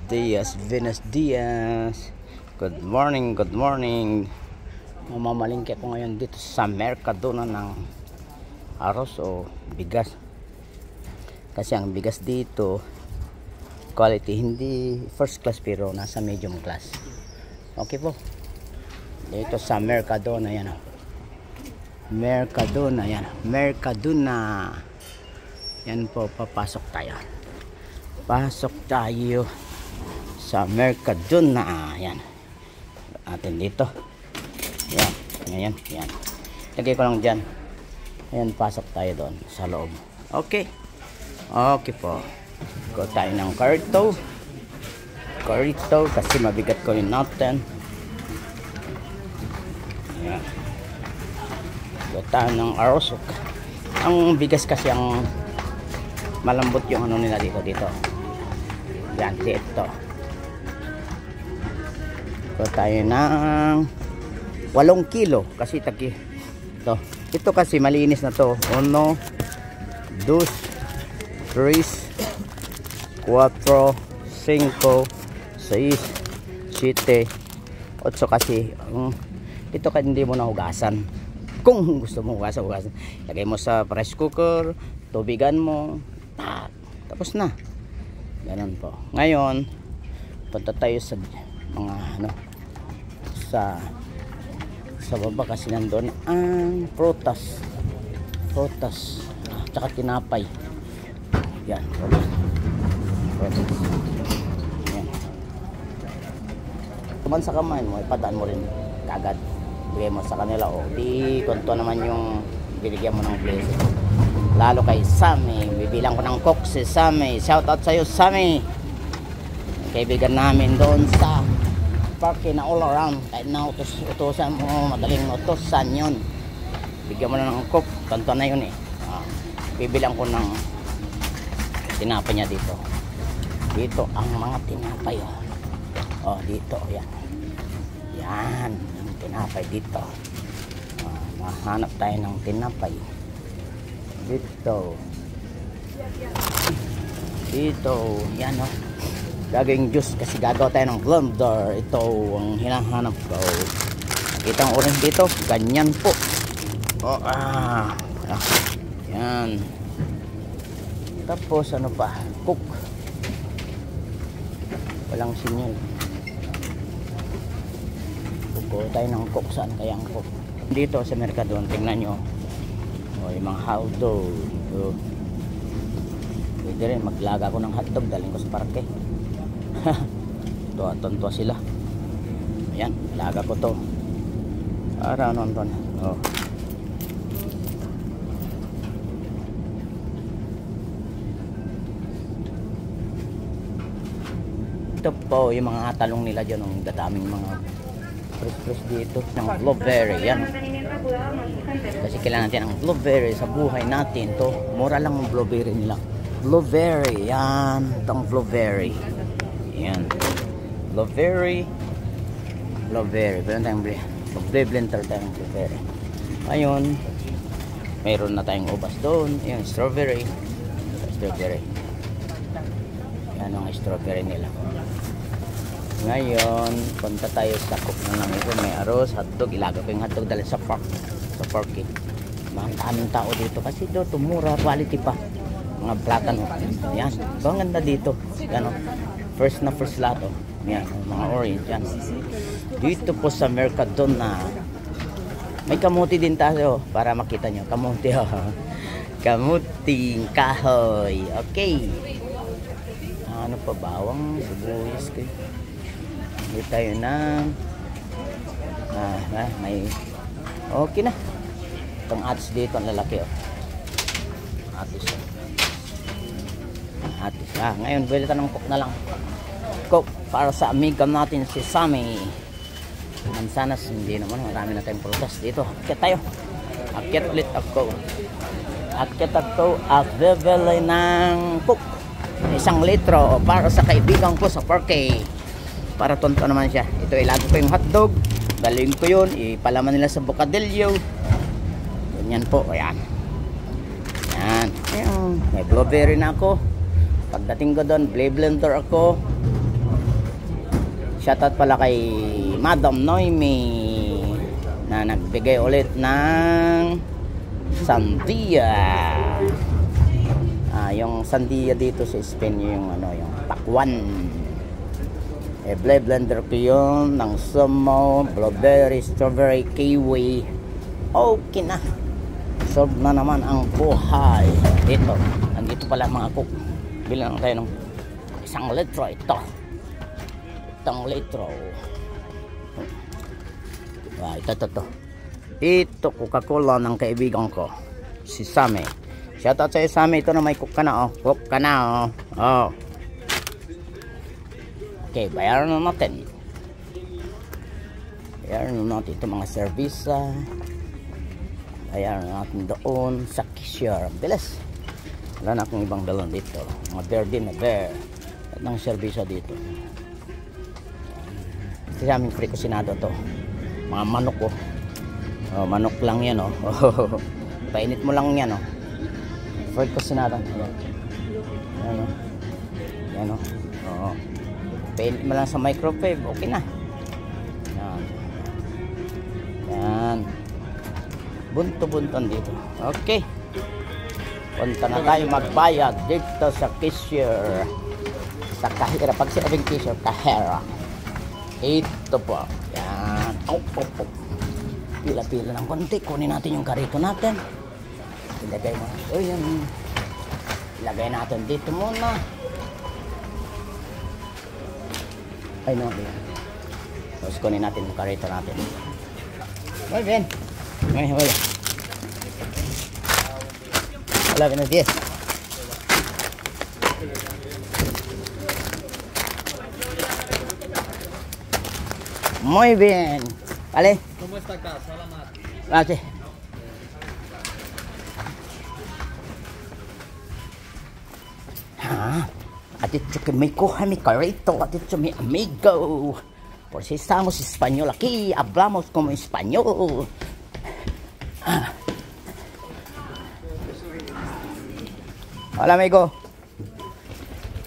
Dias, Venus Diaz. Good morning, good morning. Mamamalingki ako ngayon dito sa Mercadona ng arroz o bigas. Kasi ang bigas dito, quality, hindi first class pero nasa medium class. Okay po. Dito sa Mercadona, yan o. Mercadona, yan. Mercadona. Yan po, papasok tayo. Pasok tayo sa Mercadona. Yan. Atin dito. Yan. Yan. Yan. Lagay ko lang dyan. Ayan, pasok tayo doon sa loob. Okay. Okay po. Go tayo ng karito. Karito kasi mabigat ko rin natin. Yan. Go tayo ng arroz. Ang bigas kasi ang malambot yung ano nila dito. Yan, ito. So tayo ng 8 kilo kasi taki ito kasi malinis na to. 1 2 3 4 5 6 7 8 kasi ito kasi hindi mo na hugasan. Kung gusto mo hugasan, lagay mo sa rice cooker, tubigan mo, tapos na. Ganun po. Ngayon, punta tayo sa mga sa baba kasi nandun ang prutas. Tsaka tinapay. Yan. Prutas. Yan. Tuman sa kamay mo, ipadaan mo rin kagad. Bigay mo sa kanila o di konto naman yung binigyan mo ng blessing. Lalo kay Sammy, bibilang ko ng cook si Sammy. Shout out sa iyo, Sammy. Kaibigan namin doon sa parke na all around. Kahit na utusan mo, madaling utusan yun. Bigyan mo na ng cook, kanto na yun eh. Bibilang ko ng tinapay niya dito. Dito ang mga tinapay oh. Dito, yan. Yan, ang tinapay dito. Mahanap tayo ng tinapay. Dito, yan o. Gagawing juice kasi gagawa tayo ng blender. Ito ang hinahanap ko. Nakita ang orange dito, ganyan po. Yan. Tapos ano pa, cook. Walang sinyal. Kukuha tayo ng cook. Saan kaya ang cook? Dito sa Mercadona, tingnan nyo. Yung mga hotdog. Pwede rin maglaga ko ng hotdog, daling ko sa parke. Tuwa sila. Ayan, laga ko to para nonton. Ito po yung mga talong nila dyan, ang dadaming mga fresh dito ng blueberry. Yan, kasi kailangan natin ang blueberry sa buhay natin. To mura lang ang blueberry nila. Blueberry, yan. Itong blueberry. Yan. Blueberry. Pero tayong blender tayong blueberry. Ayun. Mayroon na tayong ubas doon. Yan, strawberry. Yan ang strawberry nila. Ngayon, punta tayo sa cook na lang ito. May arroz, hotdog. Ilaga ko yung hotdog dahil sa parke. Mga daming tao dito kasi ito mura, quality pa. Mga platano. Yan. So ang ganda dito. Yan, first lahat. Yan, mga orange. Yan. Dito po sa Mercadona. May kamuti din tayo para makita nyo. Kamuti. Kamuting kahoy. Okay. Ano pa, bawang, sibuyas ko. Hindi tayo na may okay na. Itong atis dito ang lalaki atis. Ngayon pwede tayo ng cook na lang. Cook para sa amiga natin si Sammy. Mansanas, hindi naman, marami na tayong prutas dito. Akyat tayo. Akyat ulit ako at bibili ng cook 1 litro para sa kaibigan ko sa parke. Para tonto naman siya. Ito, ilagay ko yung hotdog, dalhin ko yun, ipalaman nila sa bocadillo. Ganyan po. Ayan. May blueberry na ako. Pagdating ko doon, blender ako. Shoutout pala kay Madam Noemi na nagbigay ulit ng sandia. Yung sandia dito sa Spain yung yung pakwan. Blender ko yun ng sumo, blueberry, strawberry, kiwi. Okay na. Solve na naman ang buhay. Nandito pala mga cook. Bilang tayo ng 1 litro ito. Itong litro. Ito Coca-Cola ng kaibigan ko, si Sammy. Shoutout sa'yo, Sammy. Ito na may cook ka na, Cook ka na, Okay, bayaran na natin. Bayaran na natin itong mga servisa. Bayaran na natin doon sa cashier. Bilis. Wala na akong ibang dalon dito. Mga bear din na bear. At ng servisa dito. Ito sa aming prekusinado to. Mga manok ko. Manok lang yan Painit mo lang yan prekusinado. Yan painit mo lang sa microwave, okay na. Yan. Bunto-bunton dito. Okay. Punta na tayo magbayad dito sa cashier. Sa kahera. Pag sinabing cashier, kahera. Ito po. Yan. Pila-pila ng konti. Kunin natin yung karito natin. Ilagay mo. Yan. Ilagay natin dito muna. Ay, no. Tapos kunin natin yung karito natin. Muy bien. Wala, buenos días. Muy bien. Vale. ¿Cómo está acá? Salamat. Gracias. Atito que me coja mi carrito, atito mi amigo. Por si estamos español aquí, hablamos como español. Hola amigo.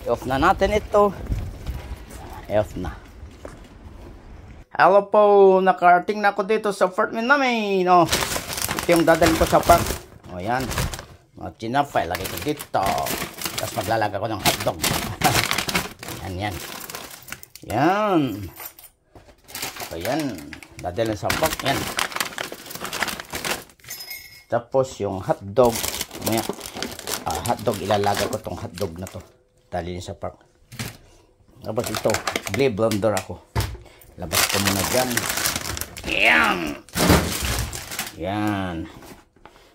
I-off na natin ito. I-off na. Hello po, nakarating na ako dito sa apartment namin. Ito yung dadalhin ko sa park. Yan. Mga tinapay, lagay ko dito. Tapos maglalaga ko ng hotdog. Yan. So yan. Dadalhin sa park. Yan. Tapos yung hotdog. Hotdog, ilalaga ko tong hotdog na to. Dalhin sa park. Tapos ito, blender ako. Labas ko muna dyan. Yan.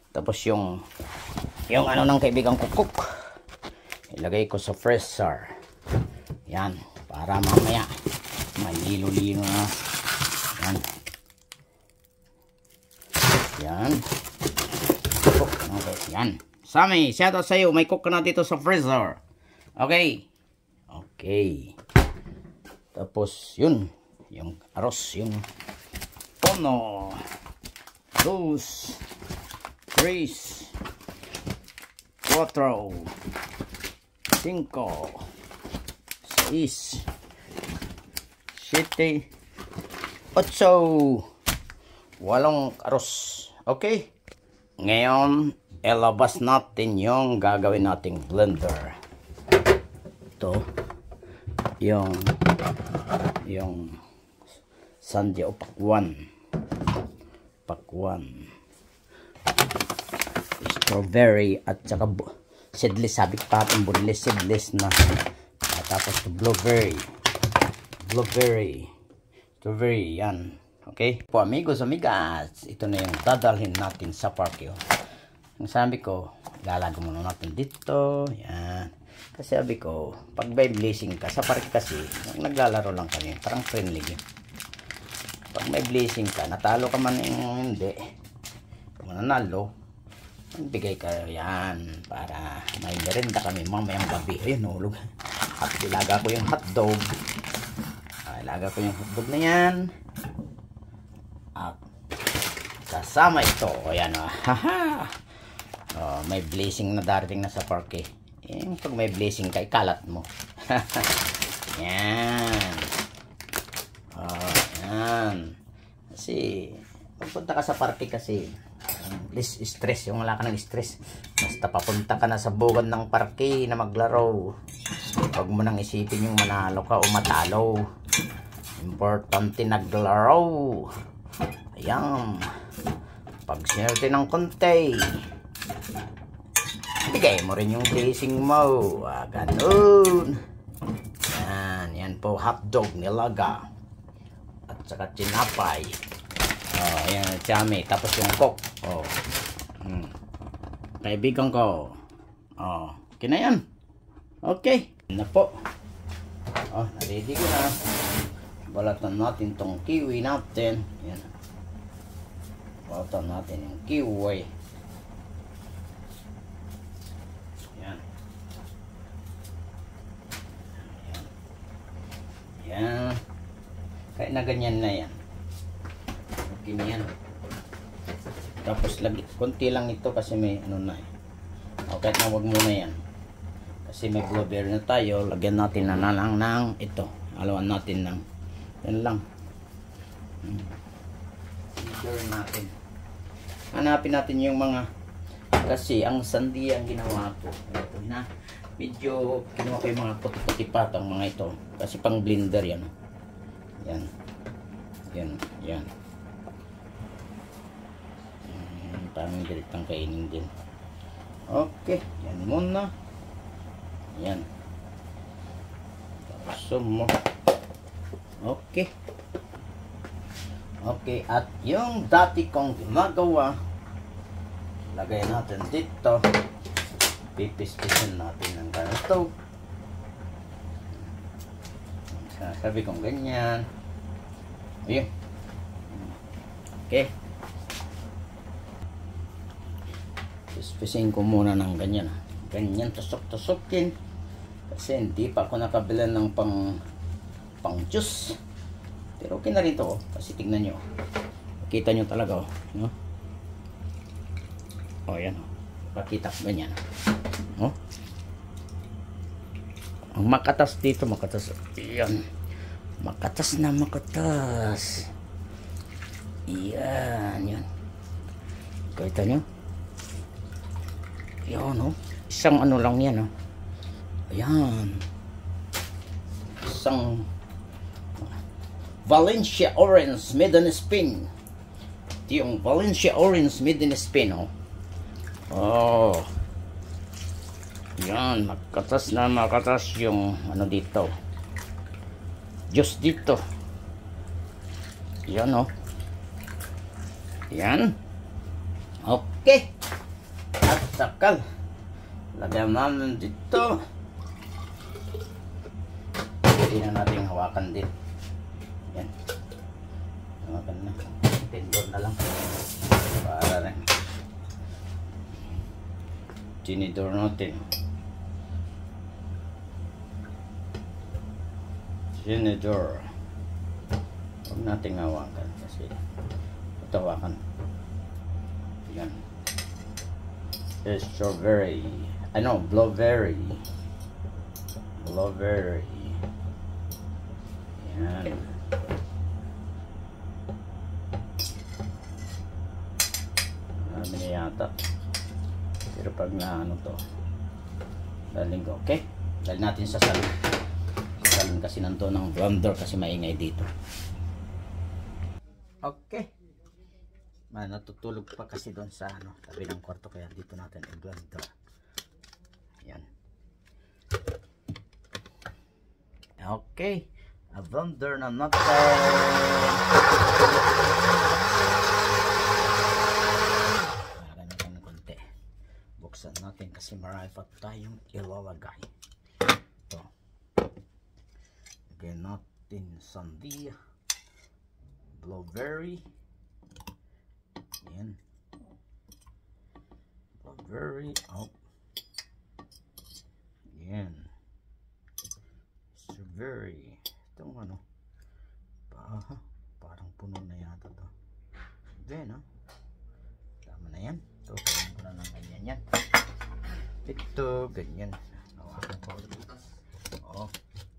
Tapos yung ano ng kaibigan ko cook. Ilagay ko sa freezer. Yan. Para mamaya may lilo-lilo na. Yan. Cook. Okay. Yan. Sammy, shout out sa'yo. May cook ka na dito sa freezer. Okay. Tapos yun. Yung arroz. Yung 1, 2, 3, 4, 5, 6, 7, 8, 8 arroz. Okay? Ngayon, ilabas natin yung gagawin nating blender. Ito. Yung sandia o pakwan. Strawberry at saka seedless, sabi ko patong boneless, seedless na. Tapos blueberry, strawberry, yan. Okay po amigos, amigas, ito na yung dadalhin natin sa park. Ang sabi ko, lalago muna natin dito. Yan. Kasi sabi ko, pag may blessing ka sa park kasi, naglalaro lang kami, parang friendly yun. Pag may blessing ka, natalo ka man hindi, kung nanalo, bigay ka yan para may merenda kami mamayang gabi. Ayun, hulog. At ilaga ko yung hotdog. Ilaga ko yung hotdog na yan. At kasama ito. Ayan o. Haha. May blessing na darating na sa park eh. Pag may blessing ka, ikalat mo. Yan. punta ka sa party kasi less stress, yung wala ka ng stress. Basta papunta ka na sa bukod ng parke na maglaro, huwag mo nang isipin yung manalo ka o matalo. Importante naglaro. Ayan, pag sinerte ng konti, bigay mo rin yung blessing mo. Ganun. Yan po, hotdog nilaga at saka tinapay. Ayan, chame. Tapos yung coke. Kaibigan ko. Okay na yan. Okay. Na po. Ready ko na. Balatan natin tong kiwi natin. Yan. Balatan natin yung kiwi. Yan. Yan. Kahit na ganyan na yan. Okay na yan. Tapos konti lang ito kasi may ano na eh. Kahit na wag muna yan. Kasi may blueberry na tayo. Lagyan natin na lang ng ito. Halawan natin ng yan lang. Sure natin. Hanapin natin yung mga, kasi ang sandi ang ginawa ko. Ito na. Medyo kinuha ko yung mga puti-puti patang mga ito. Kasi pang blender yan. Yan. Yan. Yan. Tamang direktang kainin din. Okay. Yan muna. Yan. So mo. Okay. Okay. At yung dati kong ginagawa, lagay natin dito. Pipis-pisin natin ng ganito. Sabi kong ganyan. Ayun. Okay. Pispisin ko muna ng ganyan. Ganyan, tusok-tusokin. Kasi hindi pa ako nakabila ng pang juice. Pero okay na rin to. Kasi tignan nyo. Kita nyo talaga. No? Yan. Pakita ko ganyan. Ang makatas dito, makatas. Yan. Makatas na makatas. Yan. Yan. Kita nyo? Yan, isang ano lang yan, ayan, isang Valencia Orange Maiden Spin. Ito yung Valencia Orange Maiden Spin, yan, makatas na makatas yung ano dito, juice dito. Yan, yan. Okay. At sakal, lagyan namin dito. Hindi na natin hawakan din. Yan. Hawakan na. Tendor na lang. Para rin. Tinidor natin. Tinidor. Huwag natin hawakan kasi ito hawakan. Yan. Strawberry. I know, blueberry. Blueberry. Yan. Marami na yata. Pero pag na ano to, daling ko. Okay? Dali natin sa salon. Sa salon kasi nanto ng blender kasi maingay dito. Okay. Natutulog pa kasi doon sa tabi ng kwarto, kaya dito natin i-blender. Yan. Okay. A blender na natin. Lagyan natin ng konti. Buksan natin kasi marami pa tayong ilalagay. Ito. Lagyan natin sandia. Blueberry. Yan. Blueberry. Yan. Strawberry. Itong ano. Parang puno na yata to. Then, tama na yan. Ito, pwede ko na lang ganyan yan. Ito, ganyan. Nawakan ko.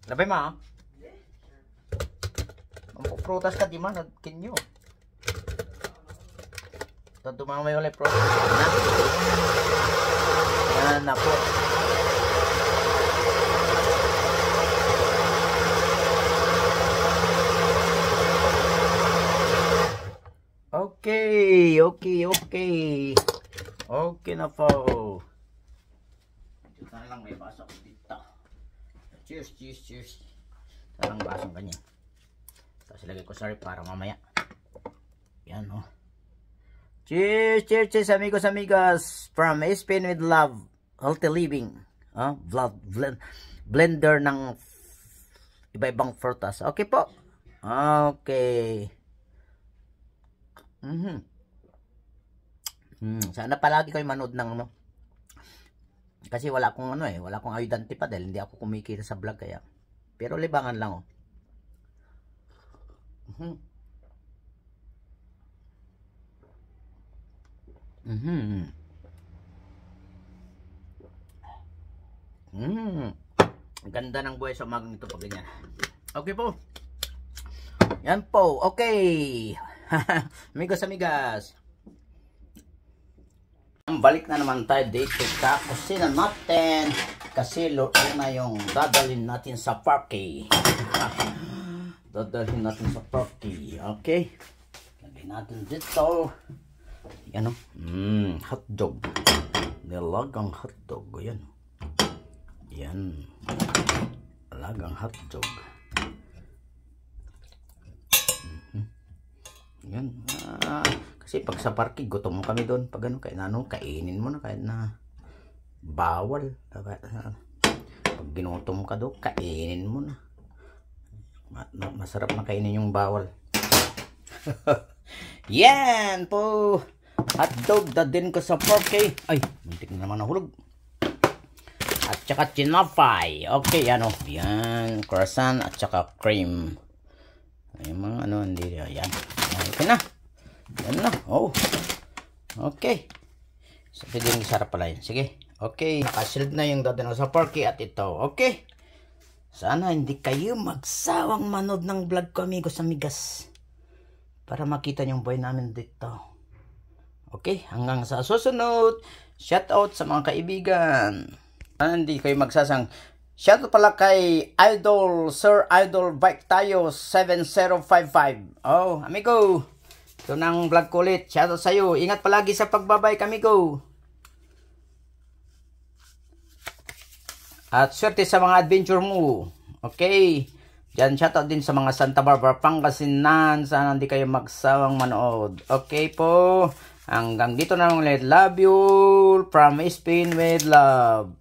Labay ma. Prutas ka di man. Kinyo. Ito tumamay ulit process. Na. Yan na po. Okay. Okay na po. Ito na lang may baso dito. Cheers. Ito lang basong ganyan. Tapos ilagay ko sa rep para mamaya. Yan oh. Cheers, amigos, amigas. From Spain with Love. Healthy living. Blender ng iba-ibang frutas. Okay po. Okay. Sana palagi kayo manood ng ano. Kasi wala akong wala akong ayudante pa dahil hindi ako kumikita sa vlog kaya. Pero libangan lang oh. Ganda ng buhay sa umagang ito pag ganyan. Okay po. Yan po. Okay. Amigos, amigas. Balik na naman tayo dito sa kusina natin. Kasi luto na yung dadalhin natin sa party. Dadalhin natin sa party. Okay. Lagay natin dito. Yan o. Hotdog. Nilagang hotdog. Yan. Yan. Nilagang hotdog. Yan. Kasi pag sa parking, gutom kami doon. Pag ano, kainin mo na kahit na bawal. Pag ginutom ka doon, kainin mo na. Masarap na kainin yung bawal. Yan po. Hotdog dadin ko sa parking. Ay, muntik na naman nahulog. At saka tinapay. Okay, ano. Yan, croissant at saka cream. Yung mga ano, hindi. Yan. Okay na. Yan na. Oh. Okay. So, pwede yung sarap pala yun. Sige. Okay. Nakasilid na yung dadin ko sa parking at ito. Okay. Sana hindi kayo magsawang manood ng vlog ko, amigos, amigas. Para makita yung buhay namin dito. Okay. Hanggang sa susunod. Shout out sa mga kaibigan. Hindi kayo magsasang. Shoutout pala kay Idol, Sir Idol Bike tayo 7055. Oh, amigo. Ito nang vlog ko ulit. Shoutout sa'yo. Ingat palagi sa pagbabike, amigo. At swerte sa mga adventure mo. Okay. Diyan shoutout din sa mga Santa Barbara, Pangasinan. Sana hindi kayo magsawang manood. Okay po. Hanggang dito na lang ulit. Love you from Spain with Love.